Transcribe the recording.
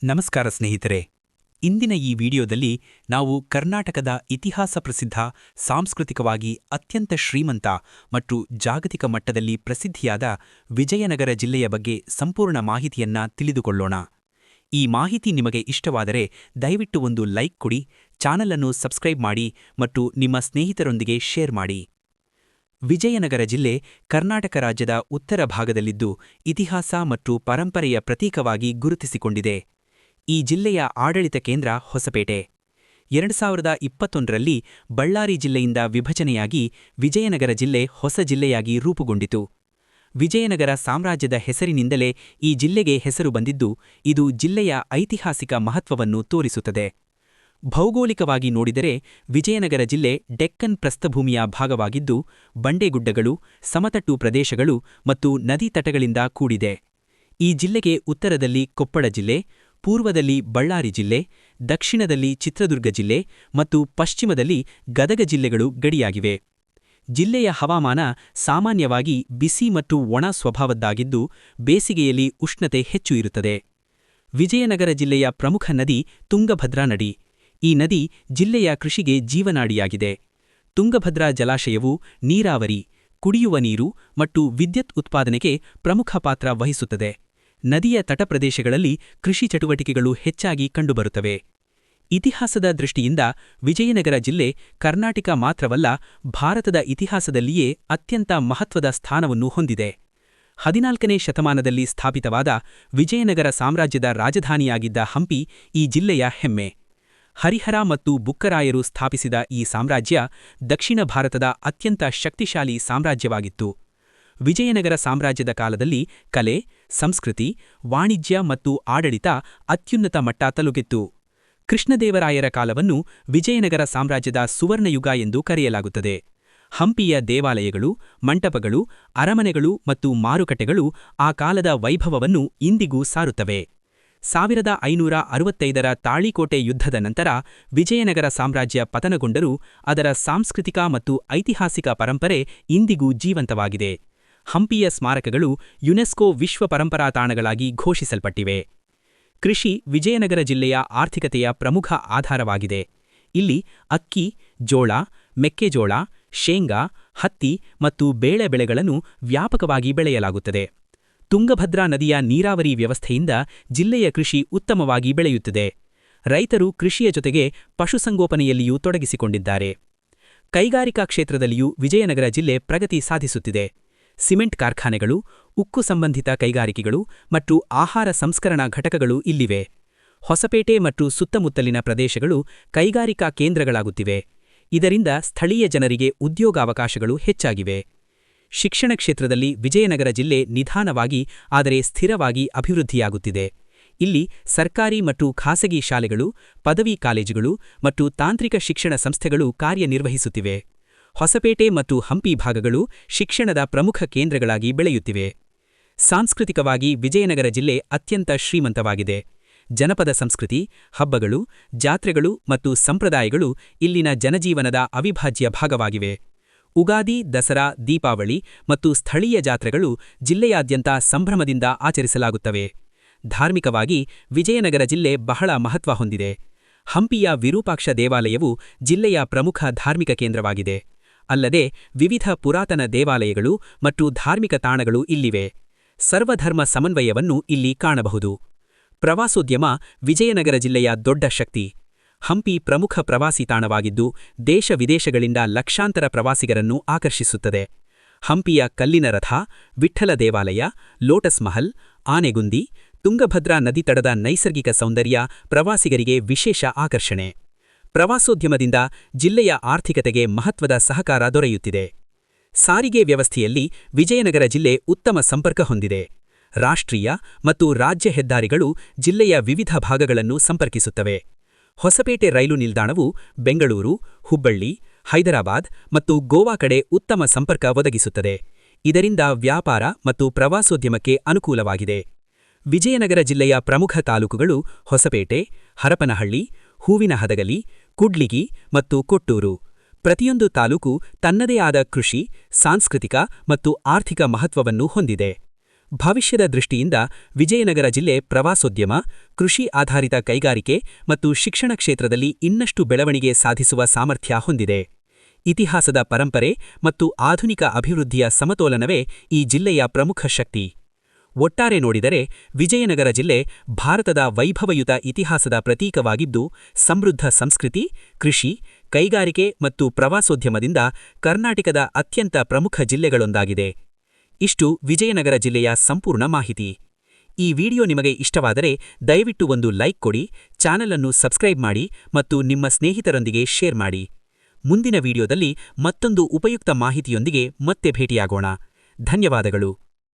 ನಮಸ್ಕಾರ ಸ್ನೇಹಿತರೆ. ಇಂದಿನ ಈ ವಿಡಿಯೋದಲ್ಲಿ ನಾವು ಕರ್ನಾಟಕದ ಇತಿಹಾಸ ಪ್ರಸಿದ್ಧ, ಸಾಂಸ್ಕೃತಿಕವಾಗಿ ಅತ್ಯಂತ ಶ್ರೀಮಂತ ಮತ್ತು ಜಾಗತಿಕ ಮಟ್ಟದಲ್ಲಿ ಪ್ರಸಿದ್ಧಿಯಾದ ವಿಜಯನಗರ ಜಿಲ್ಲೆಯ ಬಗ್ಗೆ ಸಂಪೂರ್ಣ ಮಾಹಿತಿಯನ್ನ ತಿಳಿದುಕೊಳ್ಳೋಣ. ಈ ಮಾಹಿತಿ ನಿಮಗೆ ಇಷ್ಟವಾದರೆ ದಯವಿಟ್ಟು ಒಂದು ಲೈಕ್ ಕೊಡಿ, ಚಾನಲ್ ಅನ್ನು ಸಬ್ಸ್ಕ್ರೈಬ್ ಮಾಡಿ ಮತ್ತು ನಿಮ್ಮ ಸ್ನೇಹಿತರೊಂದಿಗೆ ಶೇರ್ ಮಾಡಿ. ವಿಜಯನಗರ ಜಿಲ್ಲೆ ಕರ್ನಾಟಕ ರಾಜ್ಯದ ಉತ್ತರ ಭಾಗದಲ್ಲಿದ್ದು ಇತಿಹಾಸ ಮತ್ತು ಪರಂಪರೆಯ ಪ್ರತೀಕವಾಗಿ ಗುರುತಿಸಿಕೊಂಡಿದೆ. ಈ ಜಿಲ್ಲೆಯ ಆಡಳಿತ ಕೇಂದ್ರ ಹೊಸಪೇಟೆ. 2021ರಲ್ಲಿ ಬಳ್ಳಾರಿ ಜಿಲ್ಲೆಯಿಂದ ವಿಭಜನೆಯಾಗಿ ವಿಜಯನಗರ ಜಿಲ್ಲೆ ಹೊಸ ಜಿಲ್ಲೆಯಾಗಿ ರೂಪುಗೊಂಡಿತು. ವಿಜಯನಗರ ಸಾಮ್ರಾಜ್ಯದ ಹೆಸರಿನಿಂದಲೇ ಈ ಜಿಲ್ಲೆಗೆ ಹೆಸರು ಬಂದಿದ್ದು, ಇದು ಜಿಲ್ಲೆಯ ಐತಿಹಾಸಿಕ ಮಹತ್ವವನ್ನು ತೋರಿಸುತ್ತದೆ. ಭೌಗೋಳಿಕವಾಗಿ ನೋಡಿದರೆ ವಿಜಯನಗರ ಜಿಲ್ಲೆ ಡೆಕ್ಕನ್ ಪ್ರಸ್ಥಭೂಮಿಯ ಭಾಗವಾಗಿದ್ದು, ಬಂಡೆಗುಡ್ಡಗಳು, ಸಮತಟ್ಟು ಪ್ರದೇಶಗಳು ಮತ್ತು ನದಿ ತಟಗಳಿಂದ ಕೂಡಿದೆ. ಈ ಜಿಲ್ಲೆಗೆ ಉತ್ತರದಲ್ಲಿ ಕೊಪ್ಪಳ ಜಿಲ್ಲೆ, ಪೂರ್ವದಲ್ಲಿ ಬಳ್ಳಾರಿ ಜಿಲ್ಲೆ, ದಕ್ಷಿಣದಲ್ಲಿ ಚಿತ್ರದುರ್ಗ ಜಿಲ್ಲೆ ಮತ್ತು ಪಶ್ಚಿಮದಲ್ಲಿ ಗದಗ ಜಿಲ್ಲೆಗಳು ಗಡಿಯಾಗಿವೆ. ಜಿಲ್ಲೆಯ ಹವಾಮಾನ ಸಾಮಾನ್ಯವಾಗಿ ಬಿಸಿ ಮತ್ತು ಒಣ ಸ್ವಭಾವದ್ದಾಗಿದ್ದು, ಬೇಸಿಗೆಯಲ್ಲಿ ಉಷ್ಣತೆ ಹೆಚ್ಚು ಇರುತ್ತದೆ. ವಿಜಯನಗರ ಜಿಲ್ಲೆಯ ಪ್ರಮುಖ ನದಿ ತುಂಗಭದ್ರಾ ನದಿ. ಈ ನದಿ ಜಿಲ್ಲೆಯ ಕೃಷಿಗೆ ಜೀವನಾಡಿಯಾಗಿದೆ. ತುಂಗಭದ್ರಾ ಜಲಾಶಯವು ನೀರಾವರಿ, ಕುಡಿಯುವ ನೀರು ಮತ್ತು ವಿದ್ಯುತ್ ಉತ್ಪಾದನೆಗೆ ಪ್ರಮುಖ ಪಾತ್ರ ವಹಿಸುತ್ತದೆ. ನದಿಯ ತಟಪ್ರದೇಶಗಳಲ್ಲಿ ಕೃಷಿ ಚಟುವಟಿಕೆಗಳು ಹೆಚ್ಚಾಗಿ ಕಂಡುಬರುತ್ತವೆ. ಇತಿಹಾಸದ ದೃಷ್ಟಿಯಿಂದ ವಿಜಯನಗರ ಜಿಲ್ಲೆ ಕರ್ನಾಟಕ ಮಾತ್ರವಲ್ಲ, ಭಾರತದ ಇತಿಹಾಸದಲ್ಲಿಯೇ ಅತ್ಯಂತ ಮಹತ್ವದ ಸ್ಥಾನವನ್ನು ಹೊಂದಿದೆ. 14ನೇ ಶತಮಾನದಲ್ಲಿ ಸ್ಥಾಪಿತವಾದ ವಿಜಯನಗರ ಸಾಮ್ರಾಜ್ಯದ ರಾಜಧಾನಿಯಾಗಿದ್ದ ಹಂಪಿ ಈ ಜಿಲ್ಲೆಯ ಹೆಮ್ಮೆ. ಹರಿಹರ ಮತ್ತು ಬುಕ್ಕರಾಯರು ಸ್ಥಾಪಿಸಿದ ಈ ಸಾಮ್ರಾಜ್ಯ ದಕ್ಷಿಣ ಭಾರತದ ಅತ್ಯಂತ ಶಕ್ತಿಶಾಲಿ ಸಾಮ್ರಾಜ್ಯವಾಗಿತ್ತು. ವಿಜಯನಗರ ಸಾಮ್ರಾಜ್ಯದ ಕಾಲದಲ್ಲಿ ಕಲೆ, ಸಂಸ್ಕೃತಿ, ವಾಣಿಜ್ಯ ಮತ್ತು ಆಡಳಿತ ಅತ್ಯುನ್ನತ ಮಟ್ಟ ತಲುಗಿತ್ತು. ಕೃಷ್ಣದೇವರಾಯರ ಕಾಲವನ್ನು ವಿಜಯನಗರ ಸಾಮ್ರಾಜ್ಯದ ಸುವರ್ಣಯುಗ ಎಂದು ಕರೆಯಲಾಗುತ್ತದೆ. ಹಂಪಿಯ ದೇವಾಲಯಗಳು, ಮಂಟಪಗಳು, ಅರಮನೆಗಳು ಮತ್ತು ಮಾರುಕಟ್ಟೆಗಳು ಆ ಕಾಲದ ವೈಭವವನ್ನು ಇಂದಿಗೂ ಸಾರುತ್ತವೆ. 1565ರ ತಾಳಿಕೋಟೆ ಯುದ್ಧದ ನಂತರ ವಿಜಯನಗರ ಸಾಮ್ರಾಜ್ಯ ಪತನಗೊಂಡರೂ ಅದರ ಸಾಂಸ್ಕೃತಿಕ ಮತ್ತು ಐತಿಹಾಸಿಕ ಪರಂಪರೆ ಇಂದಿಗೂ ಜೀವಂತವಾಗಿದೆ. ಹಂಪಿಯ ಸ್ಮಾರಕಗಳು ಯುನೆಸ್ಕೋ ವಿಶ್ವ ಪರಂಪರಾ ತಾಣಗಳಾಗಿ ಘೋಷಿಸಲ್ಪಟ್ಟಿವೆ. ಕೃಷಿ ವಿಜಯನಗರ ಜಿಲ್ಲೆಯ ಆರ್ಥಿಕತೆಯ ಪ್ರಮುಖ ಆಧಾರವಾಗಿದೆ. ಇಲ್ಲಿ ಅಕ್ಕಿ, ಜೋಳ, ಮೆಕ್ಕೆಜೋಳ, ಶೇಂಗಾ, ಹತ್ತಿ ಮತ್ತು ಬೇಳೆ ಬೆಳೆಗಳನ್ನು ವ್ಯಾಪಕವಾಗಿ ಬೆಳೆಯಲಾಗುತ್ತದೆ. ತುಂಗಭದ್ರಾ ನದಿಯ ನೀರಾವರಿ ವ್ಯವಸ್ಥೆಯಿಂದ ಜಿಲ್ಲೆಯ ಕೃಷಿ ಉತ್ತಮವಾಗಿ ಬೆಳೆಯುತ್ತದೆ. ರೈತರು ಕೃಷಿಯ ಜೊತೆಗೆ ಪಶುಸಂಗೋಪನೆಯಲ್ಲಿಯೂ ತೊಡಗಿಸಿಕೊಂಡಿದ್ದಾರೆ. ಕೈಗಾರಿಕಾ ಕ್ಷೇತ್ರದಲ್ಲಿಯೂ ವಿಜಯನಗರ ಜಿಲ್ಲೆ ಪ್ರಗತಿ ಸಾಧಿಸುತ್ತಿದೆ. ಸಿಮೆಂಟ್ ಕಾರ್ಖಾನೆಗಳು, ಉಕ್ಕು ಸಂಬಂಧಿತ ಕೈಗಾರಿಕೆಗಳು ಮತ್ತು ಆಹಾರ ಸಂಸ್ಕರಣಾ ಘಟಕಗಳು ಇಲ್ಲಿವೆ. ಹೊಸಪೇಟೆ ಮತ್ತು ಸುತ್ತಮುತ್ತಲಿನ ಪ್ರದೇಶಗಳು ಕೈಗಾರಿಕಾ ಕೇಂದ್ರಗಳಾಗುತ್ತಿವೆ. ಇದರಿಂದ ಸ್ಥಳೀಯ ಜನರಿಗೆ ಉದ್ಯೋಗಾವಕಾಶಗಳು ಹೆಚ್ಚಾಗಿವೆ. ಶಿಕ್ಷಣ ಕ್ಷೇತ್ರದಲ್ಲಿ ವಿಜಯನಗರ ಜಿಲ್ಲೆ ನಿಧಾನವಾಗಿ ಆದರೆ ಸ್ಥಿರವಾಗಿ ಅಭಿವೃದ್ಧಿಯಾಗುತ್ತಿದೆ. ಇಲ್ಲಿ ಸರ್ಕಾರಿ ಮತ್ತು ಖಾಸಗಿ ಶಾಲೆಗಳು, ಪದವಿ ಕಾಲೇಜುಗಳು ಮತ್ತು ತಾಂತ್ರಿಕ ಶಿಕ್ಷಣ ಸಂಸ್ಥೆಗಳು ಕಾರ್ಯನಿರ್ವಹಿಸುತ್ತಿವೆ. ಹೊಸಪೇಟೆ ಮತ್ತು ಹಂಪಿ ಭಾಗಗಳು ಶಿಕ್ಷಣದ ಪ್ರಮುಖ ಕೇಂದ್ರಗಳಾಗಿ ಬೆಳೆಯುತ್ತಿವೆ. ಸಾಂಸ್ಕೃತಿಕವಾಗಿ ವಿಜಯನಗರ ಜಿಲ್ಲೆ ಅತ್ಯಂತ ಶ್ರೀಮಂತವಾಗಿದೆ. ಜನಪದ ಸಂಸ್ಕೃತಿ, ಹಬ್ಬಗಳು, ಜಾತ್ರೆಗಳು ಮತ್ತು ಸಂಪ್ರದಾಯಗಳು ಇಲ್ಲಿನ ಜನಜೀವನದ ಅವಿಭಾಜ್ಯ ಭಾಗವಾಗಿವೆ. ಉಗಾದಿ, ದಸರಾ, ದೀಪಾವಳಿ ಮತ್ತು ಸ್ಥಳೀಯ ಜಾತ್ರೆಗಳು ಜಿಲ್ಲೆಯಾದ್ಯಂತ ಸಂಭ್ರಮದಿಂದ ಆಚರಿಸಲಾಗುತ್ತವೆ. ಧಾರ್ಮಿಕವಾಗಿ ವಿಜಯನಗರ ಜಿಲ್ಲೆ ಬಹಳ ಮಹತ್ವ ಹೊಂದಿದೆ. ಹಂಪಿಯ ವಿರೂಪಾಕ್ಷ ದೇವಾಲಯವು ಜಿಲ್ಲೆಯ ಪ್ರಮುಖ ಧಾರ್ಮಿಕ ಕೇಂದ್ರವಾಗಿದೆ. ಅಲ್ಲದೆ ವಿವಿಧ ಪುರಾತನ ದೇವಾಲಯಗಳು ಮತ್ತು ಧಾರ್ಮಿಕ ತಾಣಗಳು ಇಲ್ಲಿವೆ. ಸರ್ವಧರ್ಮ ಸಮನ್ವಯವನ್ನು ಇಲ್ಲಿ ಕಾಣಬಹುದು. ಪ್ರವಾಸೋದ್ಯಮ ವಿಜಯನಗರ ಜಿಲ್ಲೆಯ ದೊಡ್ಡ ಶಕ್ತಿ. ಹಂಪಿ ಪ್ರಮುಖ ಪ್ರವಾಸಿ ತಾಣವಾಗಿದ್ದು, ದೇಶ ವಿದೇಶಗಳಿಂದ ಲಕ್ಷಾಂತರ ಪ್ರವಾಸಿಗರನ್ನು ಆಕರ್ಷಿಸುತ್ತದೆ. ಹಂಪಿಯ ಕಲ್ಲಿನ ರಥ, ವಿಠ್ಠಲ ದೇವಾಲಯ, ಲೋಟಸ್ ಮಹಲ್, ಆನೆಗುಂದಿ, ತುಂಗಭದ್ರಾ ನದಿ ತಡದ ನೈಸರ್ಗಿಕ ಸೌಂದರ್ಯ ಪ್ರವಾಸಿಗರಿಗೆ ವಿಶೇಷ ಆಕರ್ಷಣೆ. ಪ್ರವಾಸೋದ್ಯಮದಿಂದ ಜಿಲ್ಲೆಯ ಆರ್ಥಿಕತೆಗೆ ಮಹತ್ವದ ಸಹಕಾರ ದೊರೆಯುತ್ತಿದೆ. ಸಾರಿಗೆ ವ್ಯವಸ್ಥೆಯಲ್ಲಿ ವಿಜಯನಗರ ಜಿಲ್ಲೆ ಉತ್ತಮ ಸಂಪರ್ಕ ಹೊಂದಿದೆ. ರಾಷ್ಟ್ರೀಯ ಮತ್ತು ರಾಜ್ಯ ಹೆದ್ದಾರಿಗಳು ಜಿಲ್ಲೆಯ ವಿವಿಧ ಭಾಗಗಳನ್ನು ಸಂಪರ್ಕಿಸುತ್ತವೆ. ಹೊಸಪೇಟೆ ರೈಲು ನಿಲ್ದಾಣವು ಬೆಂಗಳೂರು, ಹುಬ್ಬಳ್ಳಿ, ಹೈದರಾಬಾದ್ ಮತ್ತು ಗೋವಾ ಕಡೆ ಉತ್ತಮ ಸಂಪರ್ಕ ಒದಗಿಸುತ್ತದೆ. ಇದರಿಂದ ವ್ಯಾಪಾರ ಮತ್ತು ಪ್ರವಾಸೋದ್ಯಮಕ್ಕೆ ಅನುಕೂಲವಾಗಿದೆ. ವಿಜಯನಗರ ಜಿಲ್ಲೆಯ ಪ್ರಮುಖ ತಾಲೂಕುಗಳು ಹೊಸಪೇಟೆ, ಹರಪನಹಳ್ಳಿ, ಹೂವಿನಹದಗಲಿ, ಕುಡ್ಲಿಗಿ ಮತ್ತು ಕೊಟ್ಟೂರು. ಪ್ರತಿಯೊಂದು ತಾಲೂಕು ತನ್ನದೇ ಆದ ಕೃಷಿ, ಸಾಂಸ್ಕೃತಿಕ ಮತ್ತು ಆರ್ಥಿಕ ಮಹತ್ವವನ್ನು ಹೊಂದಿದೆ. ಭವಿಷ್ಯದ ದೃಷ್ಟಿಯಿಂದ ವಿಜಯನಗರ ಜಿಲ್ಲೆ ಪ್ರವಾಸೋದ್ಯಮ, ಕೃಷಿ ಆಧಾರಿತ ಕೈಗಾರಿಕೆ ಮತ್ತು ಶಿಕ್ಷಣ ಕ್ಷೇತ್ರದಲ್ಲಿ ಇನ್ನಷ್ಟು ಬೆಳವಣಿಗೆ ಸಾಧಿಸುವ ಸಾಮರ್ಥ್ಯ ಹೊಂದಿದೆ. ಇತಿಹಾಸದ ಪರಂಪರೆ ಮತ್ತು ಆಧುನಿಕ ಅಭಿವೃದ್ಧಿಯ ಸಮತೋಲನವೇ ಈ ಜಿಲ್ಲೆಯ ಪ್ರಮುಖ ಶಕ್ತಿ. ಒಟ್ಟಾರೆ ನೋಡಿದರೆ ವಿಜಯನಗರ ಜಿಲ್ಲೆ ಭಾರತದ ವೈಭವಯುತ ಇತಿಹಾಸದ ಪ್ರತೀಕವಾಗಿದ್ದು, ಸಮೃದ್ಧ ಸಂಸ್ಕೃತಿ, ಕೃಷಿ, ಕೈಗಾರಿಕೆ ಮತ್ತು ಪ್ರವಾಸೋದ್ಯಮದಿಂದ ಕರ್ನಾಟಕದ ಅತ್ಯಂತ ಪ್ರಮುಖ ಜಿಲ್ಲೆಗಳೊಂದಾಗಿದೆ. ಇಷ್ಟು ವಿಜಯನಗರ ಜಿಲ್ಲೆಯ ಸಂಪೂರ್ಣ ಮಾಹಿತಿ. ಈ ವಿಡಿಯೋ ನಿಮಗೆ ಇಷ್ಟವಾದರೆ ದಯವಿಟ್ಟು ಒಂದು ಲೈಕ್ ಕೊಡಿ, ಚಾನೆಲ್ ಅನ್ನು ಸಬ್ಸ್ಕ್ರೈಬ್ ಮಾಡಿ ಮತ್ತು ನಿಮ್ಮ ಸ್ನೇಹಿತರೊಂದಿಗೆ ಶೇರ್ ಮಾಡಿ. ಮುಂದಿನ ವಿಡಿಯೋದಲ್ಲಿ ಮತ್ತೊಂದು ಉಪಯುಕ್ತ ಮಾಹಿತಿಯೊಂದಿಗೆ ಮತ್ತೆ ಭೇಟಿಯಾಗೋಣ. ಧನ್ಯವಾದಗಳು.